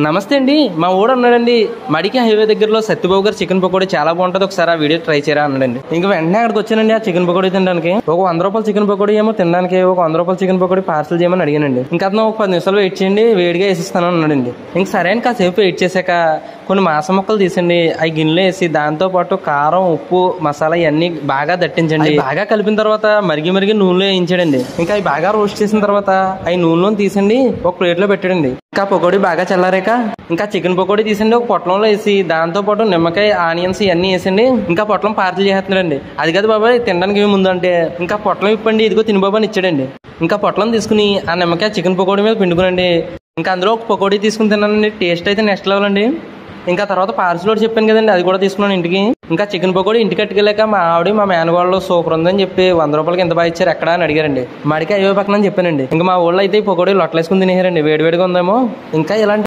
నమస్తే అండి. మా ఊడు అన్నాడండి, మడికి హైవే దగ్గరలో సత్యబాబు గారు చికెన్ పకోడీ చాలా బాగుంటుంది, ఒకసారి ఆ వీడియో ట్రై చేయరా అన్నాడండి. ఇంకా వెంటనే అక్కడికి వచ్చానండి ఆ చికెన్ పకోడీ తినడానికి. ఒక 100 రూపాయల చికెన్ పకోడీ ఏమో తినడానికి, ఒక 100 రూపాయల చికెన్ పకోడీ పార్సల్ చేయమని అడిగానండి. ఇంకా అతను ఒక 10 నిమిషాలు వెయిట్ చేయండి, వేడిగా వేసిస్తాను అన్నాడండి. ఇంక సరే అని కాసేపు వెయిట్ చేశాక కొన్ని మాంసం ముక్కలు తీసండి, అవి గిన్నెలో వేసి దాంతో పాటు కారం, ఉప్పు, మసాలా ఇవన్నీ బాగా దట్టించండి. బాగా కలిపిన తర్వాత మరిగి నూనెలో వేయించాడండి. ఇంకా అవి బాగా రోస్ట్ చేసిన తర్వాత అవి నూనెలో తీసండి ఒక ప్లేట్ లో పెట్టాడండి. ఇంకా పకోడీ బాగా చల్లారాక ఇంకా చికెన్ పకోడీ తీసండి ఒక పొట్లంలో వేసి దాంతో పాటు నిమ్మకాయ, ఆనియన్స్ ఇవన్నీ వేసండి ఇంకా పొట్లం పార్సల్ చేస్తున్నాడండి. అది కదా బాబాయ్ తినడానికి ఏమి ముందు అంటే, ఇంకా పొట్లం ఇప్పండి ఇదిగో తిని బాబా అని ఇచ్చాడండి. ఇంకా పొట్లం తీసుకుని ఆ నిమ్మకాయ చికెన్ పకోడీ మీద పిండుకునండి. ఇంకా అందులో ఒక పకోడీ తీసుకుని తిన్నానండి. టేస్ట్ అయితే నెక్స్ట్ లెవెల్ అండి. ఇంకా తర్వాత పార్సల్ ఒకటి చెప్పాను కదండి, అది కూడా తీసుకున్నాను ఇంటికి. ఇంకా చికెన్ పకోడీ ఇంటికి కట్టుకెళ్ళాక మా ఆవిడ మా మేనగోళ్ళు సూపర్ ఉందని చెప్పి 100 రూపాయలకి ఎంత బాగా ఇచ్చారు ఎక్కడ అని అడిగారండి. మడికి అయ్యో పక్కన అని చెప్పానండి. ఇంకా మా ఊళ్ళో అయితే ఈ పకోడీ లొట్టలేసుకుని తినేసారండి, వేడివేడిగా ఉందేమో. ఇంకా ఇలాంటి